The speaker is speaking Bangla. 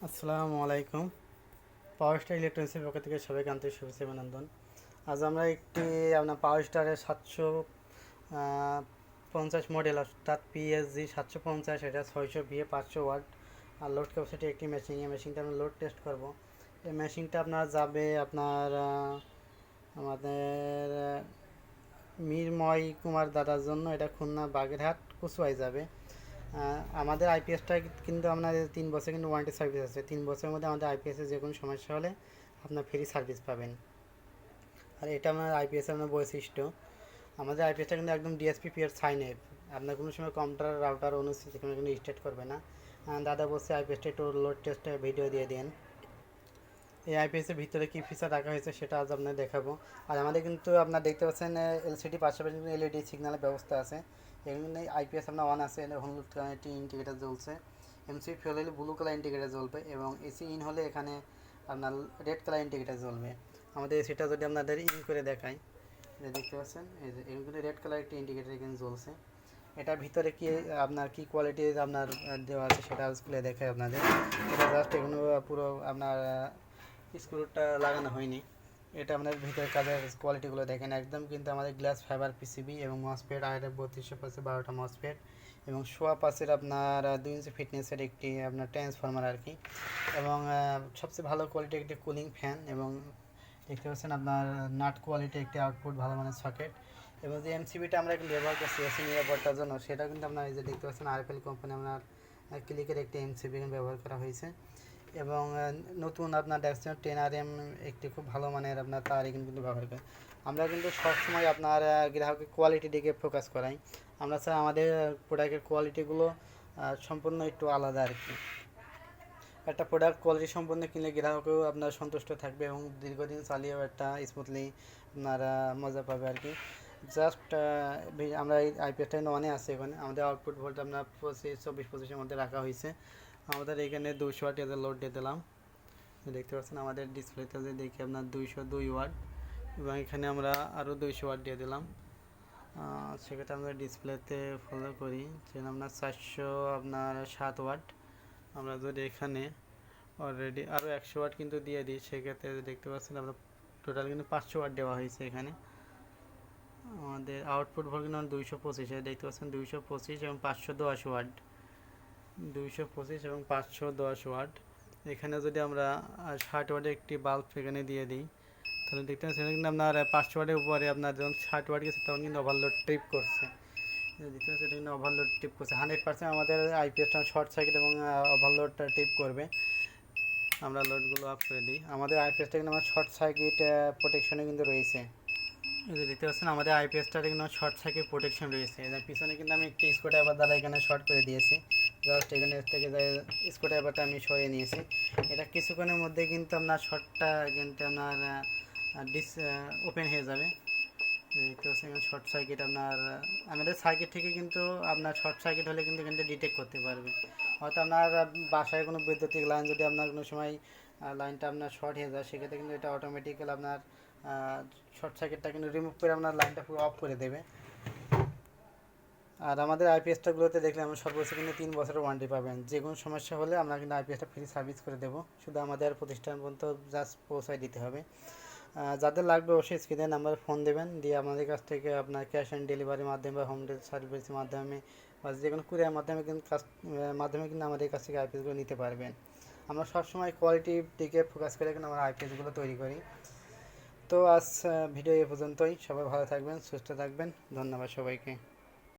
আসসালামু আলাইকুম। পাওয়ার স্টার ইলেকট্রনিক্সের পক্ষ থেকে সবাইকে আন্তরিক শুভেচ্ছা অভিনন্দন। আজ আমরা একটি আপনার পাওয়ার স্টারের 750 মডেল অর্থাৎ পিএসজি 750, এটা 600 VA 500 ওয়াট আর লোড ক্যাপাসিটি একটি মেশিন। এই মেশিনটা আমরা লোড টেস্ট করব। এই মেশিনটা আপনার যাবে আপনার আমাদের মীরময় কুমার দাদার জন্য। এটা খুলনা বাগেরহাট কুচুয়ায় যাবে। আমাদের আইপিএসটা কিন্তু আপনার 3 বছর কিন্তু ওয়ারেন্টি সার্ভিস আছে। 3 বছরের মধ্যে আমাদের আইপিএসের যে কোনো সমস্যা হলে আপনার ফ্রি সার্ভিস পাবেন। আর এটা আমার আইপিএসের আপনার বৈশিষ্ট্য, আমাদের আইপিএসটা কিন্তু একদম ডিএসপি পিওর সাইনের। আপনার কোনো সময় কম্পিউটার রাউটার অনুষ্ঠিত সেখানে কিন্তু স্টার্ট করবে না। দাদা বলছে আইপিএসটা একটু লোড টেস্টে ভিডিও দিয়ে দেন। এই আইপিএসের ভিতরে কী ফিচার রাখা হয়েছে সেটা আজ আপনার দেখাবো। আর আমাদের কিন্তু আপনার দেখতে পাচ্ছেন এলসিডি, পাশাপাশি কিন্তু এলইডি সিগন্যালের ব্যবস্থা আছে। এখানে আইপিএস আপনার অন আছে, হলুদ কালার একটি ইন্ডিকেটার জ্বলছে। এমসি ফেল হলে ব্লু কালার ইন্ডিকেটার জ্বলবে এবং এসি ইন হলে এখানে আপনার রেড কালার ইন্ডিকেটার জ্বলবে। আমাদের এসিটা যদি আপনাদের ইন করে দেখাই, দেখতে পাচ্ছেন এই যে এখানে কিন্তু রেড কালার একটি ইন্ডিকেটার এখানে জ্বলছে। এটার ভিতরে কি আপনার কি কোয়ালিটির আপনার দেওয়া আছে সেটা খুলে দেখায় আপনাদের। এটা জাস্ট এখানে পুরো আপনার স্ক্রুটা লাগানো হয়নি। এটা আপনার ভিতরে কাজের কোয়ালিটিগুলো দেখেন, একদম কিন্তু আমাদের গ্লাস ফাইবার পিসিবি এবং মসফেট আইআরএফ 3200 12টা মসফেট এবং সোয়া পাশের আপনার 2 ইঞ্চি ফিটনেসের একটি আপনার ট্রান্সফরমার আর কি। এবং সবচেয়ে ভালো কোয়ালিটির একটি কুলিং ফ্যান এবং দেখতে পাচ্ছেন আপনার নাট কোয়ালিটি একটি আউটপুট ভালো মানের সকেট। এবং যে এমসিবিটা আমরা ব্যবহার করছি এসি নিরাপত্তার জন্য, সেটা কিন্তু আপনার এই যে দেখতে পাচ্ছেন আরএফএল কোম্পানি আপনার ক্লিকের একটি এমসিবি ব্যবহার করা হয়েছে। এবং নতুন আপনার দেখছেন 10RM একটি খুব ভালো মানের আপনার তার এখানে কিন্তু ব্যবহার করে। আমরা কিন্তু সবসময় আপনার গ্রাহকের কোয়ালিটি দিকে ফোকাস করাই। আমরা স্যার আমাদের প্রোডাক্টের কোয়ালিটিগুলো সম্পূর্ণ একটু আলাদা আর কি। একটা প্রোডাক্ট কোয়ালিটি সম্পূর্ণ কিনলে গ্রাহকও আপনার সন্তুষ্ট থাকবে এবং দীর্ঘদিন চালিয়েও একটা স্মুথলি আপনারা মজা পাবে আর কি। জাস্ট আমরা এই আইপিএসটা অনে আছে, এখানে আমাদের আউটপুট ভোল্ট আপনার 24-25-এর মধ্যে রাখা হয়েছে। আমাদের এখানে 200 ওয়াট এদের লোড দিয়ে দিলাম, দেখতে পাচ্ছেন আমাদের ডিসপ্লেতে যে দেখি আপনার 202 ওয়াট এবং এখানে আমরা আরও 200 ওয়াট দিয়ে দিলাম। সেক্ষেত্রে আমরা ডিসপ্লেতে ফলো করি যে আপনার 407 ওয়াট। আমরা যদি এখানে অলরেডি আরও 100 ওয়াট কিন্তু দিয়ে দিই, সেক্ষেত্রে দেখতে পাচ্ছেন আমরা টোটাল কিন্তু 500 ওয়াট দেওয়া হয়েছে এখানে। আমাদের আউটপুট ভোল্ট কিন্তু 225, দেখতে পাচ্ছেন 225 এবং 510 ওয়াট, 225 এবং 510 ওয়াট। এখানে যদি আমরা 60 ওয়াটের একটি বাল্ব এখানে দিয়ে দিই, তাহলে দেখতে পাচ্ছেন কিন্তু আপনার 500 ওয়াটের উপরে আপনার যখন 60 ওয়াট গেছে তখন কিন্তু ওভারলোড ট্রিপ করছে। দেখতে পাচ্ছেন এটা কিন্তু ওভারলোড ট্রিপ করছে। 100% আমাদের আইপিএসটা শর্ট সার্কিট এবং ওভারলোডটা ট্রিপ করবে। আমরা লোডগুলো অফ করে দিই। আমাদের আইপিএসটা কিন্তু আমার শর্ট সার্কিট প্রোটেকশনে কিন্তু রয়েছে। এই যে দেখতে পাচ্ছেন আমাদের আইপিএসটার কিন্তু শর্ট সার্কিট প্রোটেকশন রয়েছে। এর পিছনে কিন্তু আমি একটি স্ক্রুড্রাইভার দ্বারা এখানে শর্ট করে দিয়েছি। জাস্ট এখানে থেকে স্ক্রুড্রাইভারটা আমি সরিয়ে নিয়েছি। এটা কিছুক্ষণের মধ্যে কিন্তু আপনার শর্টটা কিন্তু আপনার ওপেন হয়ে যাবে। দেখতে পাচ্ছেন এখানে শর্ট সার্কিট আপনার আমাদের সার্কিট থেকে কিন্তু আপনার শর্ট সার্কিট হলে কিন্তু এখানে ডিটেক্ট করতে পারবে। হয়তো আপনার বাসায় কোনো বৈদ্যুতিক লাইন যদি আপনার কোনো সময় লাইনটা আপনার শর্ট হয়ে যায়, সেক্ষেত্রে কিন্তু এটা অটোমেটিক্যালি আপনার শর্ট সার্কিটটা কিন্তু রিমুভ করে আপনার লাইনটা পুরো অফ করে দেবে। আর আমাদের আইপিএসটাগুলোতে দেখলে আমরা সর্বোচ্চ কিন্তু 3 বছরের ওয়ারেন্টি পাবেন। যে কোনো সমস্যা হলে আমরা কিন্তু আইপিএসটা ফ্রি সার্ভিস করে দেবো, শুধু আমাদের প্রতিষ্ঠান পর্যন্ত জাস্ট পৌঁছায় দিতে হবে। যাদের লাগবে অবশ্যই স্ক্রিনে নাম্বারে ফোন দেবেন, দিয়ে আমাদের কাছ থেকে আপনার ক্যাশ অন ডেলিভারির মাধ্যমে বা হোম সার্ভিসের মাধ্যমে বা যে কোনো কুরিয়ার মাধ্যমে কিন্তু মাধ্যমে কিন্তু আমাদের কাছ থেকে আইপিএসগুলো নিতে পারবেন। আমরা সবসময় কোয়ালিটির দিকে ফোকাস করে কিন্তু আমরা আইপিএসগুলো তৈরি করি। তো আজ ভিডিও এ পর্যন্তই। সবাই ভালো থাকবেন, সুস্থ থাকবেন। ধন্যবাদ সবাইকে।